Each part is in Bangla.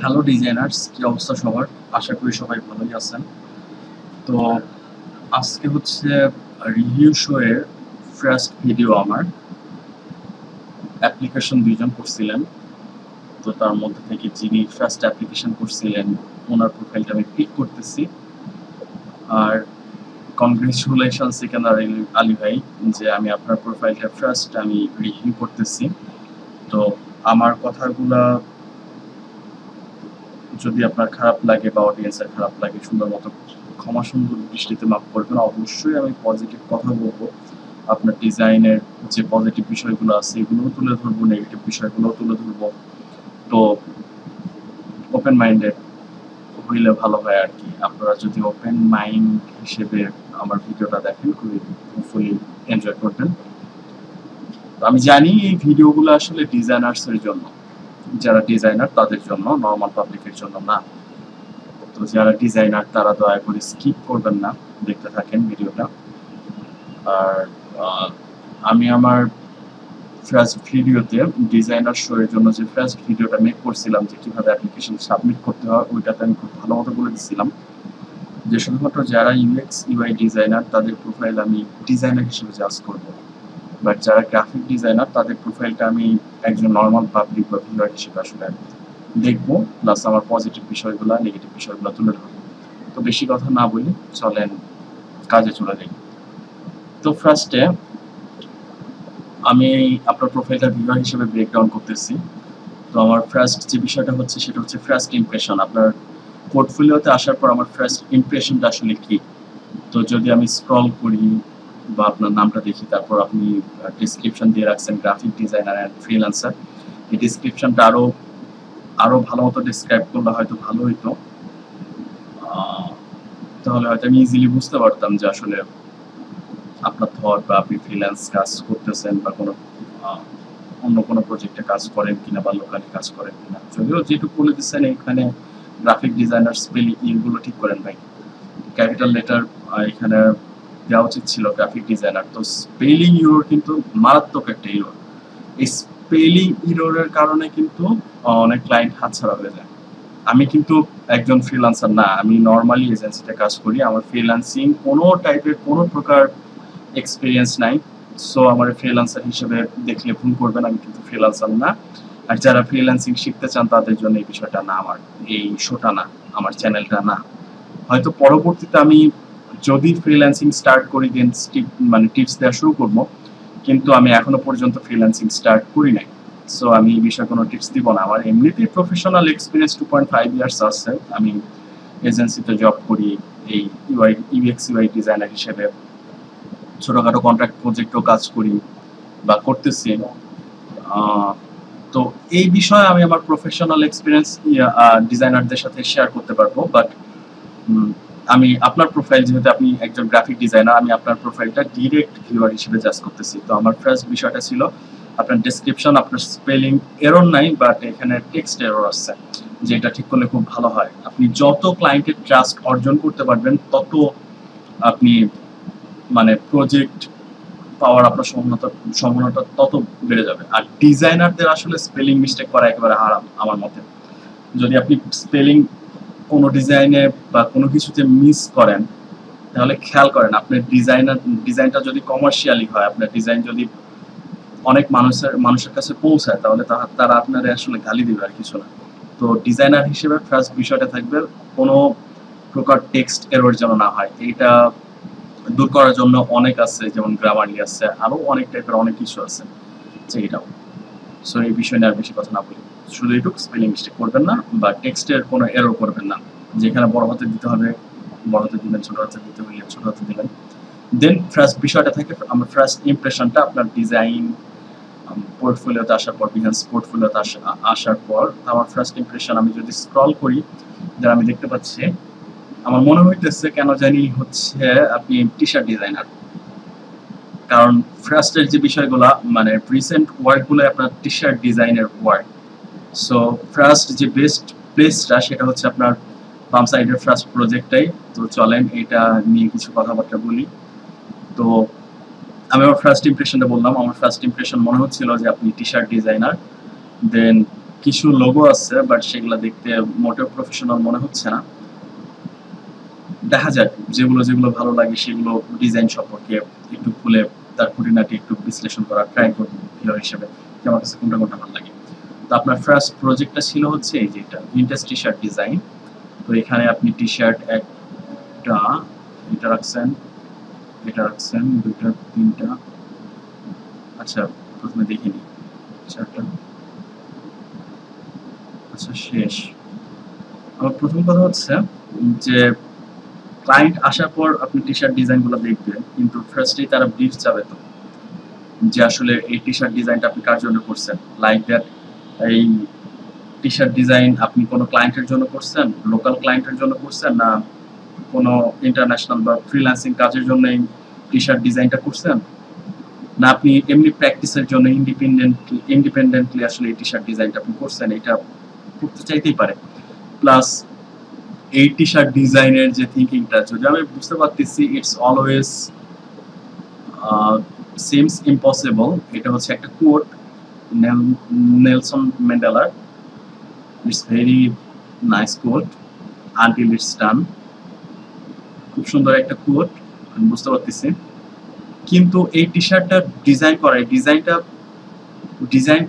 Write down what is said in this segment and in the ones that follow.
হ্যালো ডিজাইনার্স, কি অবস্থা সবার? আশা করি সবাই ভালোই আছেন। তো আজকে হচ্ছে রিভিউ শো এর ফার্স্ট ভিডিও আমার। অ্যাপ্লিকেশন ২ জন করছিলেন। তো তার মধ্যে থেকে যিনি ফার্স্ট অ্যাপ্লিকেশন করছিলেন ওনার প্রোফাইলটা আমি পিক করতেছি। আর কংগ্রেচুলেশন সিকান্দার আলী ভাই, যে আমি আপনার প্রোফাইলটা ফার্স্ট আমি রিভিউ করতেছি। তো আমার কথাগুলা যদি আপনার খারাপ লাগে বা অডিয়েন্সের খারাপ লাগে, সুন্দর মতো ক্ষমা সুন্দর দৃষ্টিতে মাফ করবেন। অবশ্যই আমি পজিটিভ কথা বলবো, আপনার ডিজাইনের যে পজিটিভ বিষয়গুলো আছে এগুলোও তুলে ধরবো, নেগেটিভ বিষয়গুলোও তুলে ধরবো। তো ওপেন মাইন্ডেড হইলে ভালো হয় আর কি। আপনারা যদি ওপেন মাইন্ড হিসেবে আমার ভিডিওটা দেখেন, খুবই হোপফুলি এনজয় করবেন। তো আমি জানি এই ভিডিওগুলো আসলে ডিজাইনার্সের জন্য, যারা ডিজাইনার তাদের জন্য, নর্মাল পাবলিকের জন্য না। তো যারা ডিজাইনার তারা দয়া করে স্কিপ করবেন না, দেখতে থাকেন ভিডিওটা। আর আমি আমার ফার্স্ট ভিডিওতে ডিজাইনার শো এর জন্য যে ফার্স্ট ভিডিওটা মেক করছিলাম, যে কিভাবে অ্যাপ্লিকেশন সাবমিট করতে হয়, ওইটাতে আমি খুব ভালো মতো বলে দিচ্ছিলাম যে শুধুমাত্র যারা ইউএক্স ইউআই ডিজাইনার তাদের প্রোফাইল আমি ডিজাইনার হিসেবে জাজ করব, বাট যারা গ্রাফিক ডিজাইনার তাদের প্রোফাইলটা আমি একজন নর্মাল পাবলিক বা ভিউয়ার হিসেবে আসলে দেখবো, প্লাস আমার পজিটিভ বিষয়গুলো নেগেটিভ বিষয়গুলো তুলে ধরবো। তো বেশি কথা না বলি, চলেন কাজে চলে যাই। তো ফার্স্টে আমি আপনার প্রোফাইলটা ভিউয়ার হিসেবে ব্রেকডাউন করতেছি। তো আমার ফার্স্ট যে বিষয়টা হচ্ছে সেটা হচ্ছে ফার্স্ট ইমপ্রেশন। আপনার পোর্টফোলিওতে আসার পর আমার ফার্স্ট ইমপ্রেশনটা আসলে কি। তো যদি আমি স্ক্রল করি বা আপনার নামটা দেখি, তারপর আপনি ডেসক্রিপশন দিয়ে রাখছেন গ্রাফিক ডিজাইনার অ্যান্ড ফ্রিল্যান্সার। এই ডেসক্রিপশনটা আরো ভালো মতো ডিসক্রাইব করলে হয়তো ভালো হইতো। তাহলে হয়তো আমি ইজিলি বুঝতে পারতাম যে আসলে আপনার থট বা আপনি ফ্রিল্যান্স কাজ করতেছেন বা কোনো অন্য কোনো প্রজেক্টে কাজ করেন কিনা বা লোকালি কাজ করেন কিনা। যদিও যেটুকু বলে দিচ্ছেন এখানে গ্রাফিক ডিজাইনার স্পেলিং এগুলো ঠিক করেন ভাই। ক্যাপিটাল লেটার এখানে দেওয়া উচিত ছিল গ্রাফিক ডিজাইনার। তো স্পেলিং ইরোর কিন্তু মারাত্মক একটা ইরোর। এই স্পেলিং ইরোরের কারণে কিন্তু অনেক ক্লায়েন্ট হাতছাড়া হয়ে যায়। আমি কিন্তু একজন ফ্রিল্যান্সার না, আমি নর্মালি এজেন্সিতে কাজ করি। আমার ফ্রিল্যান্সিং কোনো টাইপের কোনো প্রকার এক্সপিরিয়েন্স নাই। সো আমার ফ্রিল্যান্সার হিসেবে দেখলে ভুল করবেন, আমি কিন্তু ফ্রিল্যান্সার না। আর যারা ফ্রিল্যান্সিং শিখতে চান তাদের জন্য এই বিষয়টা না, আমার এই শোটা না, আমার চ্যানেলটা না। হয়তো পরবর্তীতে আমি যদি ফ্রিল্যান্সিং স্টার্ট করি দেন মানে টিপস দেওয়া শুরু করবো, কিন্তু আমি এখনো পর্যন্ত ফ্রিল্যান্সিং স্টার্ট করি নাই। সো আমি এই বিষয়ে কোনো টিপস দিব না। আমার এমনিতেই প্রফেশনাল এক্সপিরিয়েন্স 2.5 ইয়ার্স আছে। আমি এজেন্সিতে জব করি এই ইউএক্স ইউআই ডিজাইনার হিসেবে। ছোটখাটো কন্ট্রাক্ট প্রজেক্টও কাজ করি বা করতেছি। তো এই বিষয়ে আমি আমার প্রফেশনাল এক্সপিরিয়েন্স ডিজাইনারদের সাথে শেয়ার করতে পারবো। বাট আমি আপনার প্রোফাইল, যেহেতু আপনি একজন গ্রাফিক ডিজাইনার, আমি আপনার প্রোফাইলটা ডিরেক্ট ভিউয়ার হিসেবে জাজ করতেছি। তো আমার ফার্স্ট বিষয়টা ছিল আপনার ডেসক্রিপশন, আপনার স্পেলিং এরর নাই, বাট এখানে টেক্সট এরর আসছে, যেটা ঠিক করলে খুব ভালো হয়। আপনি যত ক্লায়েন্টের ট্রাস্ট অর্জন করতে পারবেন তত আপনি মানে প্রজেক্ট পাওয়ার আপনার সম্ভাবনাটা তত বেড়ে যাবে। আর ডিজাইনারদের আসলে স্পেলিং মিস্টেক করা একেবারে হারাম আমার মতে। যদি আপনি স্পেলিং কোনো ডিজাইনে বা কোনো কিছুতে মিস করেন, তাহলে খেয়াল করেন আপনার ডিজাইনটা যদি কমার্শিয়ালি হয়, আপনার ডিজাইন যদি অনেক মানুষের কাছে পৌঁছায়, তাহলে তারা আপনারা আসলে গালি দিবে আর কিছু না। তো ডিজাইনার হিসেবে ফার্স্ট বিষয়টা থাকবে কোনো প্রকার টেক্সট এরর যেন না হয়। এইটা দূর করার জন্য অনেক আছে, যেমন গ্রামারলি আছে, আরো অনেক টাইপের অনেক কিছু আছে, সেইটাও। সো এই বিষয় নিয়ে আর বেশি কথা না বলি, শুধু এইটুকু, স্পেলিং মিস্টেক করবেন না বা টেক্সটের কোনো এরর করবেন না। যেখানে বড় হাতে দিতে হবে বড় হাতে দিবেন, ছোট হাতে দিতে হলে ছোট হাতে দিবেন। দেন ফার্স্ট বিষয়টা থাকে আমার ফার্স্ট ইমপ্রেশনটা আপনার ডিজাইন পোর্টফোলিওতে আসার পর, বিহান্স পোর্টফোলিওতে আসার পর আমার ফার্স্ট ইমপ্রেশন, আমি যদি স্ক্রল করি, যেটা আমি দেখতে পাচ্ছি, আমার মনে হইতেছে কেন জানি হচ্ছে আপনি টি শার্ট ডিজাইনার। কারণ ফার্স্টের যে বিষয়গুলো মানে রিসেন্ট ওয়ার্কগুলো আপনার টি শার্ট ডিজাইনের ওয়ার্ক। সো ফার্স্ট যে বেস্ট প্লেসটা সেটা হচ্ছে আপনার বাম সাইডের ফার্স্ট প্রজেক্টটাই। তো চলেন এটা নিয়ে কিছু কথাবার্তা বলি। তো আমি আমার ফার্স্ট ইমপ্রেশনটা বললাম। আমার ফার্স্ট ইমপ্রেশন মনে হচ্ছিল যে আপনি টি শার্ট ডিজাইনার। দেন কিছু লোগো আছে বাট সেগুলো দেখতে মোটেও প্রফেশনাল মনে হচ্ছে না। দেখা যাক যেগুলো যেগুলো ভালো লাগে সেগুলো ডিজাইন সম্পর্কে একটু খুলে তার খুঁটিনাটি একটু বিশ্লেষণ করার ট্রাই করব ভিডিও হিসেবে যে আমার কাছে কোনটা কোনটা ভালো লাগে। তো আপনার ফার্স্ট প্রজেক্টটা ছিল হচ্ছে এই যে এটা ভিনটেজ টি শার্ট ডিজাইন। তো এখানে আপনি টি শার্ট একটা এটা রাখছেন দুইটা তিনটা। আচ্ছা প্রথমে দেখে নিই শার্টটা। আচ্ছা শেষ। আমার প্রথম কথা হচ্ছে যে ক্লায়েন্ট আসার পর আপনি টি শার্ট ডিজাইনগুলো দেখবেন, কিন্তু ফার্স্টেই তারা ব্রিফ চাবে তো যে আসলে এই টি শার্ট ডিজাইনটা আপনি কার জন্য করছেন, লাইক দ্যাট এই টি শার্ট ডিজাইন আপনি কোনো ক্লায়েন্টের জন্য করছেন, লোকাল ক্লায়েন্টের জন্য করছেন, না কোনো ইন্টারন্যাশনাল বা ফ্রিল্যান্সিং কাজের জন্য এই টি শার্ট ডিজাইনটা করছেন, না আপনি এমনি প্র্যাকটিসের জন্য ইন্ডিপেন্ডেন্টলি আসলে এই টি শার্ট ডিজাইনটা আপনি করছেন, এটা করতে চাইতেই পারে। প্লাস এই টি শার্ট ডিজাইনের যে থিঙ্কিংটা যদি আমি বুঝতে পারতেছি ইটস অলওয়েজ সিমস ইম্পসিবল। এটা হচ্ছে একটা কোট নেলসন ম্যান্ডেলার, it's very nice quote until it's done. খুব সুন্দর একটা কোট, আমি বুঝতে পারতেছি। কিন্তু এই টি শার্টটা ডিজাইন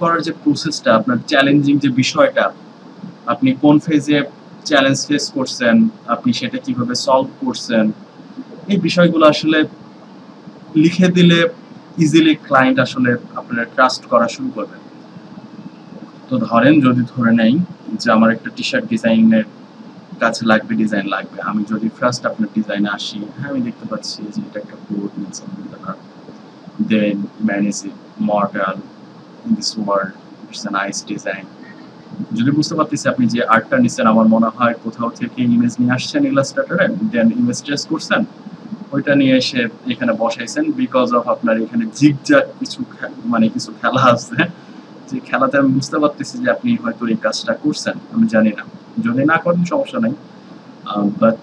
করার যে প্রসেসটা, আপনার চ্যালেঞ্জিং যে বিষয়টা, আপনি কোন ফেজে চ্যালেঞ্জ ফেস করছেন, আপনি সেটা কিভাবে সলভ করছেন, এই বিষয়গুলো আসলে লিখে দিলে ইজিলি ক্লায়েন্ট আসলে আপনার ট্রাস্ট করা শুরু করবে। তো ধরেন যদি ধরে নেই যে আমার একটা টি শার্ট ডিজাইনের কাছে লাগবে, ডিজাইন লাগবে, আমি যদি ফার্স্ট আপনার ডিজাইনে আসি, হ্যাঁ আমি দেখতে পাচ্ছি যে এটা একটা code then manage model in this world, it's a nice design. যদি বুঝতে পারতেছি আপনি যে আর্টটা নিছেন, আমার মনে হয় কোথাও থেকে ইমেজ নিয়ে আসছেন ইলাস্ট্রেটরে, দেন ইমেজ ট্রেস করছেন, ওইটা নিয়ে এসে এখানে বসাইছেন। বিকজ অফ আপনার এখানে জিগজাগ কিছু কিছু খেলা আছে, যে খেলাতে আমি বুঝতে পারতেছি যে আপনি হয়তো এই কাজটা করছেন, আমি জানি না, যদি না করেন সমস্যা নাই, বাট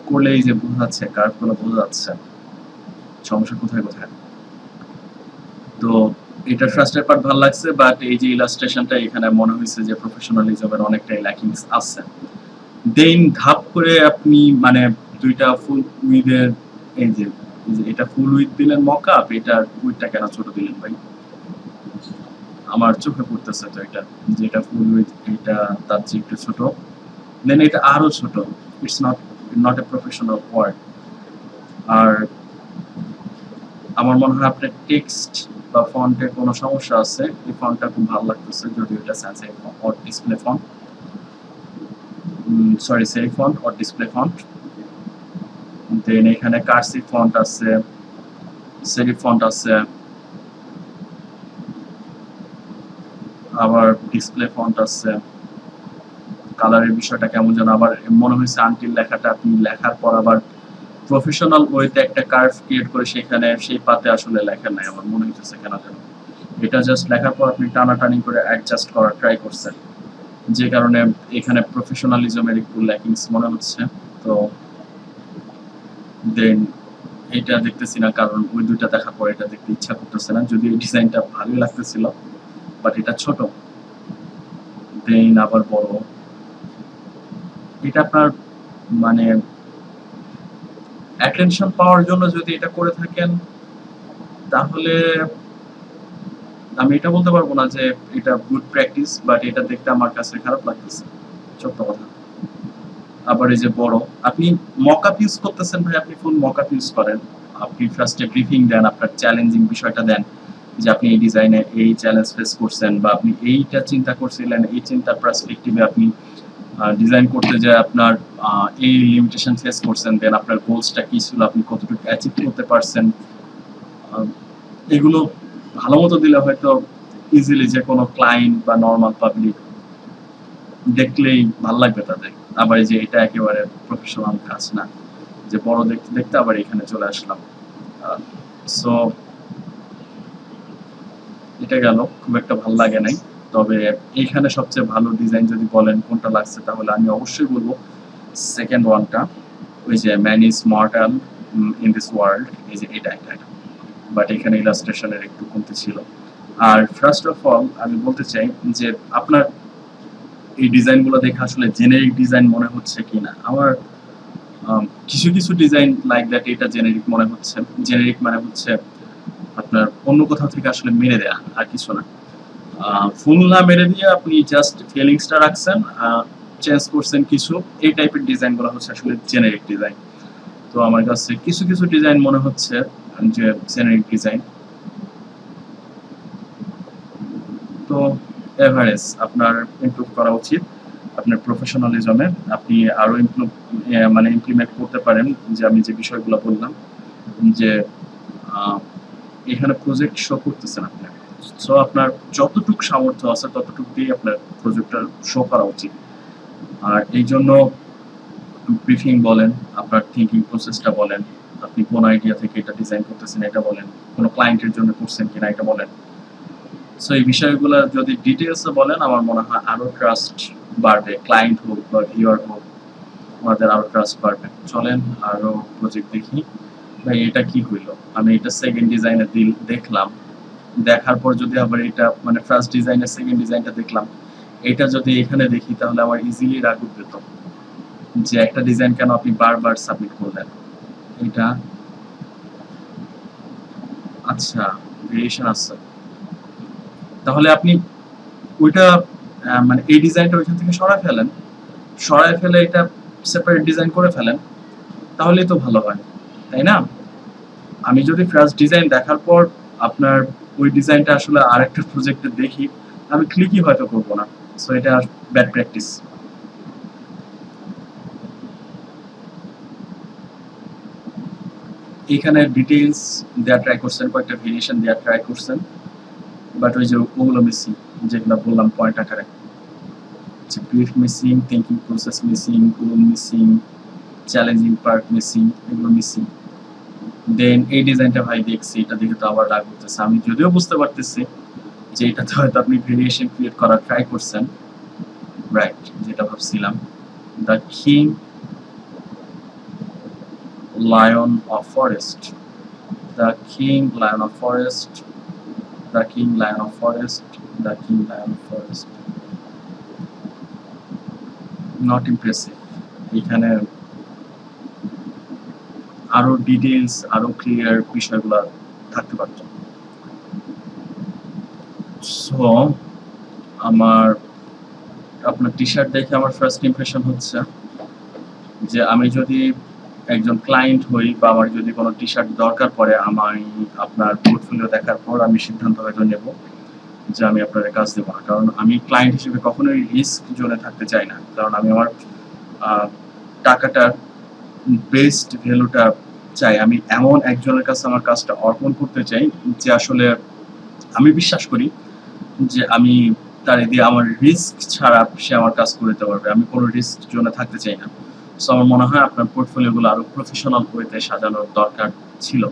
করলেই যে বোঝা যাচ্ছে, কার্ভগুলো বোঝা যাচ্ছে সমস্যা কোথায় কোথায়। তো এটা ফার্স্টের পার্ট ভালো লাগছে, বাট এই যে ইলাস্ট্রেশনটা এখানে মনে হয়েছে যে প্রফেশনালিজমের অনেকটাই ল্যাকিংস আছে। দেন ধাপ করে আপনি দুইটা ফুল উইথের এই যে এটা ফুল উইথ দিলেন মকআপ, এটা উইথটা কেন ছোট দিলেন ভাই? আমার চোখে পড়তেছে তো এটা, যেটা ফুল উইথ এটা তার চেয়ে একটু ছোট, দেন এটা আরো ছোট। It's not a professional work. আর আমার মনে হয় আপনার টেক্সট বা ফন্টে কোনো সমস্যা আছে। এই ফন্টটা খুব ভালো লাগতেছে, যদি এটা স্যানসাই অর ডিসপ্লে ফন্ট, সরি সেরি ফন্ট অর ডিসপ্লে ফন্ট। দেন এখানে কার্সিভ ফন্ট আছে, সেরিফ ফন্ট আছে, আবার ডিসপ্লে ফন্ট আছে। কালারের বিষয়টা কেমন যেন আবার মনে হয়েছে আনটিল লেখাটা আপনি লেখার পর আবার প্রফেশনাল ওয়েতে একটা কার্ভ ক্রিয়েট করে সেখানে সেই পাতে আসলে লেখা নাই, আমার মনে হচ্ছে কেন যেন এটা জাস্ট লেখার পর আপনি টানাটানি করে অ্যাডজাস্ট করার ট্রাই করছেন, যে কারণে এখানে প্রফেশনালিজমের একটু ল্যাকিংস মনে হচ্ছে। তো দেন এটা দেখতেছি না, কারণ ওই দুইটা দেখার পর এটা দেখতে ইচ্ছা করতেছে না, যদি এই ডিজাইনটা ভালোই লাগতেছিল, বাট এটা ছোট, দেন আবার বড়। এটা আপনার অ্যাটেনশন পাওয়ার জন্য যদি এটা করে থাকেন, তাহলে আমি এটা বলতে পারবো না যে এটা গুড প্র্যাকটিস, বাট এটা দেখতে আমার কাছে খারাপ লাগতেছে, সত্য কথা। আবার এই যে বড়, আপনি মকআপ ইউজ করতেছেন ভাই, আপনি ফুল মকআপ ইউজ করেন, আপনি ফার্স্টে ব্রিফিং দেন, আপনার চ্যালেঞ্জিং বিষয়টা দেন, যে আপনি এই ডিজাইনে এই চ্যালেঞ্জ ফেস করছেন, বা আপনি এইটা চিন্তা করছিলেন, এই চিন্তার পার্সপেক্টিভে আপনি ডিজাইন করতে যায় আপনার এই লিমিটেশন ফেস করছেন, দেন আপনার গোলসটা কি ছিল, আপনি কতটুকু অ্যাচিভ করতে পারছেন, এগুলো ভালো মতো দিলে হয়তো ইজিলি যে কোনো ক্লায়েন্ট বা নর্মাল পাবলিক দেখলেই ভালো লাগবে তাদের। আবার এই যে এটা একেবারে প্রফেশনাল কাজ না, যে বড় দেখতে দেখতে আবার এখানে চলে আসলাম। সো এটা গেল, খুব একটা ভালো লাগে নাই। তবে এইখানে সবচেয়ে ভালো ডিজাইন যদি বলেন কোনটা লাগছে, তাহলে আমি অবশ্যই বলবো সেকেন্ড ওয়ানটা, ওই যে man is mortal in this world, এই যে এটা বাট এখানে ইলাস্ট্রেশনের একটু কমতি ছিল। আর ফার্স্ট অফ অল আমি বলতে চাই যে আপনার এই ডিজাইনগুলো দেখে আসলে জেনেরিক ডিজাইন মনে হচ্ছে কিনা। আমার কিছু কিছু ডিজাইন লাইক দ্যাট এটা জেনেরিক মনে হচ্ছে। জেনেরিক মানে হচ্ছে আপনার অন্য কোথাও থেকে আসলে মেরে দেয়া, আর কিছু না। ফুল না মেরে দিয়ে আপনি জাস্ট ফিলিংসটা রাখছেন, চেঞ্জ করছেন কিছু, এই টাইপের ডিজাইনগুলো হচ্ছে আসলে জেনেরিক ডিজাইন। তো আমার কাছে কিছু কিছু ডিজাইন মনে হচ্ছে যে জেনারিক ডিজাইন। তো এভারেজ আপনার ইমপ্রুভ করা উচিত আপনার প্রফেশনালিজমে। আপনি আরো ইমপ্রুভ মানে ইমপ্লিমেন্ট করতে পারেন, যে আমি যে বিষয়গুলো বললাম, যে এখানে প্রজেক্ট শো করতেছেন আপনি, সো আপনার যতটুকু সামর্থ্য আছে ততটুকু দিয়ে আপনার প্রজেক্টটা শো করা উচিত। আর এই জন্য ব্রিফিং বলেন, আপনার থিঙ্কিং প্রসেসটা বলেন, আপনি কোন আইডিয়া থেকে এটা ডিজাইন করতেছেন এটা বলেন, কোনো ক্লায়েন্টের জন্য করছেন কিনা এটা বলেন। সো এই বিষয়গুলো যদি ডিটেলসে বলেন, আমার মনে হয় আরো ট্রাস্ট বাড়বে, ক্লায়েন্ট হোক বা ভিউয়ার হোক, আমাদের আরো ট্রাস্ট বাড়বে। চলেন আরো প্রজেক্ট দেখি। ভাই এটা কি হইলো, আমি এটা সেকেন্ড ডিজাইনে দেখলাম, দেখার পর যদি আবার এটা মানে ফার্স্ট ডিজাইনের সেকেন্ড ডিজাইনটা দেখলাম, এটা যদি এখানে দেখি তাহলে আমার ইজিলি রাগ উঠবে তো, যে একটা ডিজাইন কেন আপনি বারবার সাবমিট করলেন। এটা আচ্ছা ভেরিয়েশন আছে, তাহলে আপনি ওইটা মানে এই ডিজাইনটা ওইখান থেকে সরায় ফেলে এটা সেপারেট ডিজাইন করে ফেলেন, তাহলেই তো ভালো হয়, তাই না? আমি যদি ফার্স্ট ডিজাইন দেখার পর আপনার ওই ডিজাইনটা আসলে আরেকটা প্রজেক্টে দেখি, আমি ক্লিকই হয়তো করবো না। সো এটা ব্যাড প্র্যাকটিস। এখানে ডিটেইলস দেওয়া ট্রাই করছেন, কয়েকটা ভেরিয়েশন দেওয়া ট্রাই করছেন, বাট ওই যে ওগুলো মিসিং, যেগুলো বললাম পয়েন্ট আকারে, যে brief missing, thinking process missing, goal missing, challenging part missing, এগুলো মিসিং। দেন এই ডিজাইনটা ভাই দেখছি, এটা দেখে তো আবার রাগ হতেছে। আমি যদিও বুঝতে পারতেছি যে এটাতে হয়তো আপনি ভেরিয়েশন ক্রিয়েট করার ট্রাই করছেন, রাইট, যেটা ভাবছিলাম। The king lion of forest, the king lion of forest, the king lion of forest, the king lion of forest. Not impressive. এখানে আরো ডিটেইলস, আরো ক্লিয়ার বিষয়গুলো থাকতে পারত। সো আমার আপনার টি শার্ট দেখে আমার ফার্স্ট ইমপ্রেশন হচ্ছে যে আমি যদি একজন ক্লায়েন্ট হই বা আমার যদি কোনো টি শার্ট দরকার পড়ে, আমি আপনার পোর্টফোলিও দেখার পর আমি সিদ্ধান্ত হয়তো নেব যে আমি আপনার কাজ দেবো না, কারণ আমি ক্লায়েন্ট হিসেবে কখনোই রিস্ক জোনে থাকতে চাই না। কারণ আমি আমার টাকাটার বেস্ট ভ্যালুটা চাই, আমি এমন একজনের কাছে আমার কাজটা অর্পণ করতে চাই যে আসলে আমি বিশ্বাস করি যে আমি তার দিয়ে আমার রিস্ক ছাড়া সে আমার কাজ করে দিতে পারবে, আমি কোনো রিস্ক জোনে থাকতে চাই না। সো আমার মনে হয় আপনার পোর্টফোলিওগুলো আরো প্রফেশনাল ওয়েতে সাজানোর দরকার ছিল।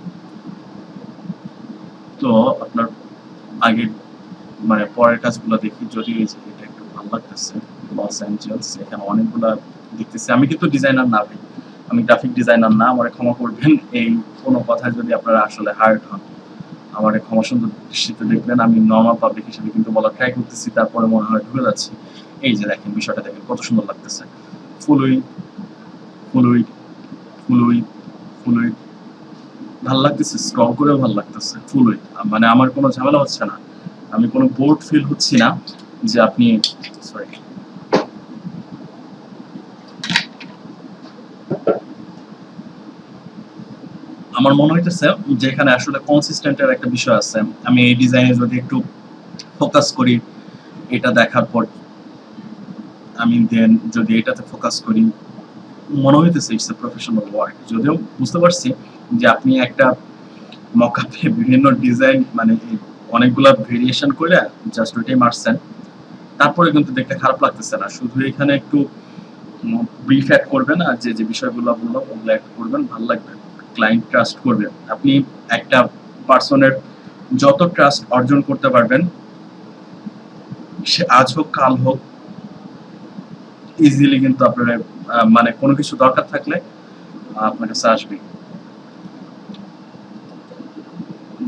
তো আপনার আগে মানে পরের কাজগুলো দেখি, যদি এটা একটু ভালো লাগতেছে, লস অ্যাঞ্জেলস, এখানে অনেকগুলা দেখতেছি। আমি কিন্তু ডিজাইনার না ভাই, আমি গ্রাফিক ডিজাইনার না, আমারে ক্ষমা করবেন এই কোনো কথায় যদি আপনারা আসলে হার্ড হন, আমারে ক্ষমা সুন্দর দৃষ্টিতে দেখবেন। আমি নর্মাল পাবলিক হিসেবে কিন্তু বলা ট্রাই করতেছি, তারপরে মনে হয় ঢুকে যাচ্ছি। এই যে দেখেন বিষয়টা দেখেন কত সুন্দর লাগতেছে, ফুলুই ফুলুই ফুলুই ফুলুই, ভাল লাগতেছে, স্ক্রল করেও ভাল লাগতেছে, ফুলুই, মানে আমার কোনো ঝামেলা হচ্ছে না, আমি কোনো বোর্ড ফিল হচ্ছি না যে আপনি সরি আমার মনে হইতেছে যে এখানে আসলে কনসিস্টেন্টের একটা বিষয় আছে। আমি এই ডিজাইনে যদি একটু ফোকাস করি, এটা দেখার পর আমি দেন যদি এটাতে ফোকাস করি, মনে হইতেছে ইটস এ প্রফেশনাল ওয়ার্ক। যদিও বুঝতে পারছি যে আপনি একটা মকআপে বিভিন্ন ডিজাইন মানে অনেকগুলা ভেরিয়েশন করে জাস্ট ওইটাই মারছেন, তারপরে কিন্তু দেখতে খারাপ লাগতেছে না। শুধু এখানে একটু ব্রিফ অ্যাড করবেন, আর যে যে বিষয়গুলো বললাম ওগুলো অ্যাড করবেন, ভালো লাগবে, ক্লায়েন্ট ট্রাস্ট করবে। আপনি একটা পার্সনের যত ট্রাস্ট অর্জন করতে পারবেন, সে আজ হোক কাল হোক, ইজিলি কিন্তু আপনার মানে কোনো কিছু দরকার থাকলে আপনার কাছে আসবে।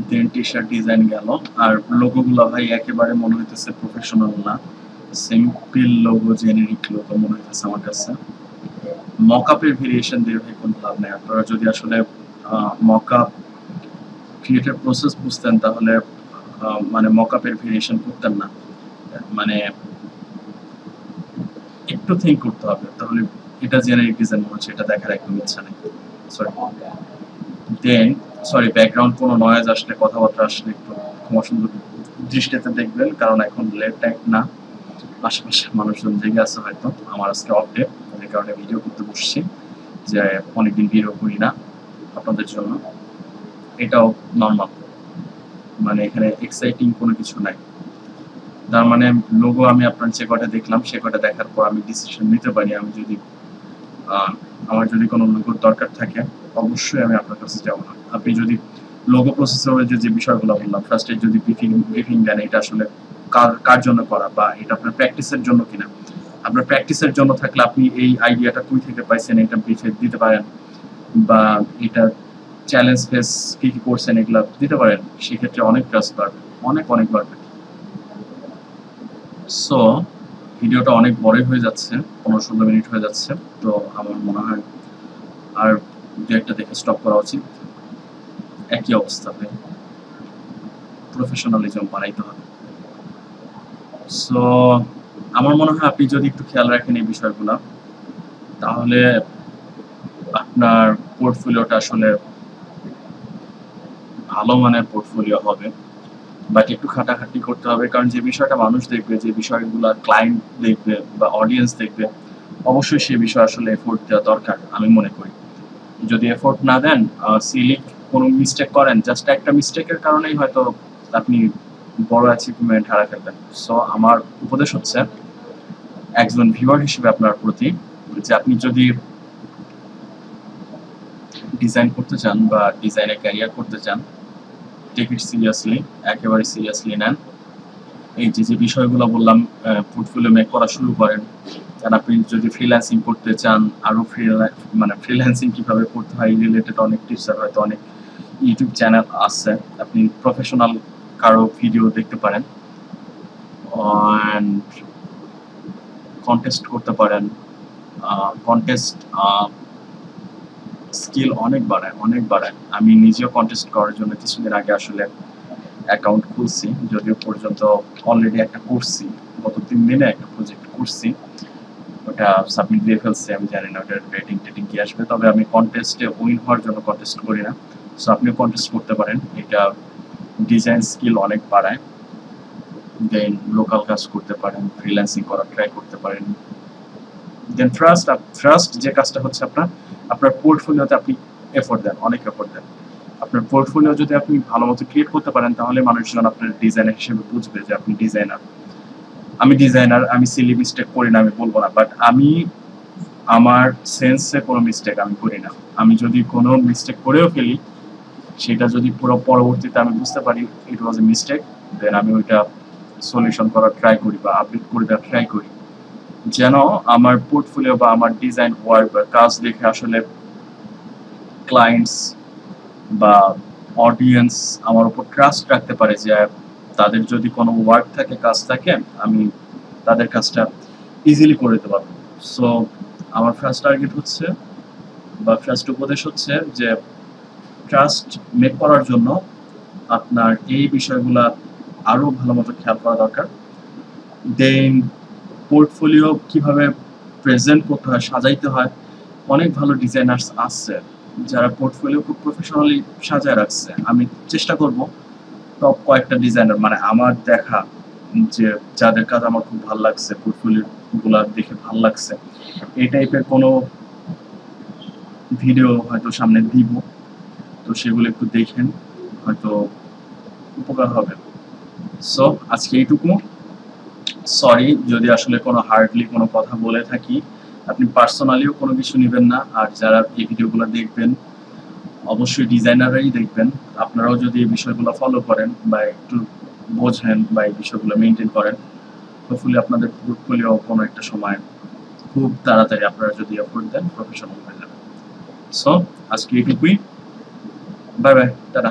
দেন টি শার্ট ডিজাইন গেল, আর লোগোগুলো ভাই একেবারে মনে হইতেছে প্রফেশনাল না, সিম্পল লোগো, জেনেরিক লোগো মনে হইতেছে আমার কাছে। মকআপের ভেরিয়েশন দিয়ে ভাই কোনো লাভ নাই। আপনারা যদি আসলে মকআপ ক্রিয়েটের প্রসেস বুঝতেন তাহলে মানে মকআপের ভেরিয়েশন করতেন না। মানে একটু থিঙ্ক করতে হবে, তাহলে এটা জেনারেট ডিজাইন মনে হচ্ছে, এটা দেখার একদম ইচ্ছা নেই। সরি ব্যাকগ্রাউন্ড কোনো নয়েজ আসলে, কথাবার্তা আসলে একটু ক্ষমা সুন্দর দৃষ্টিতে দেখবেন, কারণ এখন লেট টাইম না, আশেপাশে মানুষজন জেগে আছে হয়তো। আমার আজকে অফ ডে, এই কারণে ভিডিও করতে বসছি, যে অনেকদিন ভিডিও করি না আপনাদের জন্য। এটাও নর্মাল, মানে এখানে এক্সাইটিং কোনো কিছু নাই। তার মানে লোগো আমি আপনার যে কটা দেখলাম সে কটা দেখার পর আমি ডিসিশন নিতে পারি। আমি যদি আমার যদি কোনো লোগোর দরকার থাকে অবশ্যই আমি আপনার কাছে যাবো না। আপনি যদি লোগো প্রসেসরের যে বিষয়গুলো বললাম, ফার্স্টে যদি ব্রিফিং দেন এটা আসলে কার জন্য করা, বা এটা আপনার প্র্যাকটিসের জন্য কিনা। আপনার প্র্যাকটিসের জন্য থাকলে আপনি এই আইডিয়াটা কই থেকে পাইছেন এটা ব্রিফে দিতে পারেন, বা এটা চ্যালেঞ্জ ফেস কি কি করছেন এগুলো দিতে পারেন, সেক্ষেত্রে অনেক ট্রাস্ট বাড়বে, অনেক বাড়বে। সো ভিডিওটা অনেক বড়ই হয়ে যাচ্ছে, 15-16 মিনিট হয়ে যাচ্ছে, তো আমার মনে হয় আর দু একটা দেখে স্টপ করা উচিত। একই অবস্থাতে প্রফেশনালিজম বানাইতে হবে। সো আমার মনে হয় আপনি যদি একটু খেয়াল রাখেন এই বিষয়গুলো, তাহলে আপনার পোর্টফোলিওটা আসলে ভালো মানের পোর্টফোলিও হবে। বাট একটু খাটাখাটি করতে হবে, কারণ যে বিষয়টা মানুষ দেখবে, যে বিষয়গুলো ক্লায়েন্ট দেখবে বা অডিয়েন্স দেখবে, অবশ্যই সে বিষয়ে আসলে এফোর্ট দেওয়া দরকার আমি মনে করি। যদি এফোর্ট না দেন, সিলি কোনো মিস্টেক করেন, জাস্ট একটা মিস্টেকের কারণেই হয়তো আপনি বড় অ্যাচিভমেন্ট হারায় ফেলবেন। সো আমার উপদেশ হচ্ছে একজন ভিউয়ার হিসেবে আপনার প্রতি, যে আপনি যদি ডিজাইন করতে চান বা ডিজাইনে ক্যারিয়ার করতে চান, টেক ইট সিরিয়াসলি, একেবারে সিরিয়াসলি নেন। এই যে বিষয়গুলো বললাম, পোর্টফোলিও মেক করা শুরু করেন। আর আপনি যদি ফ্রিল্যান্সিং করতে চান, আরো মানে ফ্রিল্যান্সিং কিভাবে করতে হয় রিলেটেড অনেক টিপস আর হয়তো অনেক ইউটিউব চ্যানেল আছে, আপনি প্রফেশনাল কারো ভিডিও দেখতে পারেন, অ্যান্ড কন্টেস্ট করতে পারেন। কন্টেস্ট স্কিল অনেক বাড়ায়। আমি নিজেও কন্টেস্ট করার জন্য কিছুদিন আগে আসলে অ্যাকাউন্ট খুলছি, যদিও পর্যন্ত অলরেডি একটা করছি, গত 3 দিনে একটা প্রজেক্ট করছি, ওটা সাবমিট দিয়ে ফেলছি। আমি জানি না ওটার রেটিং কি আসবে, তবে আমি কন্টেস্টে উইন হওয়ার জন্য কন্টেস্ট করি না। সো আপনিও কন্টেস্ট করতে পারেন, এটা ডিজাইন স্কিল অনেক বাড়ায়। দেন লোকাল কাজ করতে পারেন, ফ্রিল্যান্সিং করার ট্রাই করতে পারেন। দেন ফার্স্ট যে কাজটা হচ্ছে আপনার পোর্টফোলিওতে আপনি এফোর্ট দেন, অনেক এফোর্ট দেন। আপনার পোর্টফোলিও যদি আপনি ভালো মতো ক্রিয়েট করতে পারেন, তাহলে মানুষজন আপনার ডিজাইনার হিসেবে বুঝবে যে আপনি ডিজাইনার। আমি সিলি মিস্টেক করি না আমি বলবো না, বাট আমি আমার সেন্সে কোনো মিস্টেক আমি করি না। আমি যদি কোনো মিস্টেক করেও ফেলি, সেটা যদি পুরো পরবর্তীতে আমি বুঝতে পারি ইট ওয়াজ এ মিস্টেক, দেন আমি ওইটা সলিউশন করার ট্রাই করি বা আপডেট করে দেওয়ার ট্রাই করি, যেন আমার পোর্টফোলিও বা আমার ডিজাইন ওয়ার্ক বা কাজ দেখে আসলে ক্লায়েন্টস বা অডিয়েন্স আমার উপর ট্রাস্ট রাখতে পারে, যে তাদের যদি কোনো ওয়ার্ক থাকে, কাজ থাকে, আমি তাদের কাজটা ইজিলি করে দিতে পারবো। সো আমার ফার্স্ট টার্গেট হচ্ছে বা ফার্স্ট উপদেশ হচ্ছে যে ট্রাস্ট মেক করার জন্য আপনার এই বিষয়গুলা আরো ভালো মতো খেয়াল করা দরকার। দেন পোর্টফোলিও কিভাবে প্রেজেন্ট করতে হয়, সাজাইতে হয়, অনেক ভালো ডিজাইনার্স আছে যারা পোর্টফোলিও খুব প্রফেশনালি সাজায় রাখছে। আমি চেষ্টা করব টপ কয়েকটা ডিজাইনার, মানে আমার দেখা যে যাদের কাজ আমার খুব ভালো লাগছে, পোর্টফোলিও গুলা দেখে ভালো লাগছে, এই টাইপের কোনো ভিডিও হয়তো সামনে দিব, তো সেগুলো একটু দেখেন, হয়তো উপকার হবে। সো আজকে এইটুকু। সরি যদি আসলে কোনো হার্ডলি কোনো কথা বলে থাকি, আপনি পার্সোনালিও কোনো কিছু নেবেন না। আর যারা এই ভিডিওগুলো দেখবেন অবশ্যই ডিজাইনাররাই দেখবেন। আপনারাও যদি এই বিষয়গুলো ফলো করেন বা একটু বোঝেন বা এই বিষয়গুলো মেনটেন করেন, হোপফুলি আপনাদের পোর্টফোলিও কোনো একটা সময় খুব তাড়াতাড়ি আপনারা যদি এফোর্ট দেন প্রফেশনাল হয়ে যাবে। সো আজকে এইটুকুই। Bye bye, tata.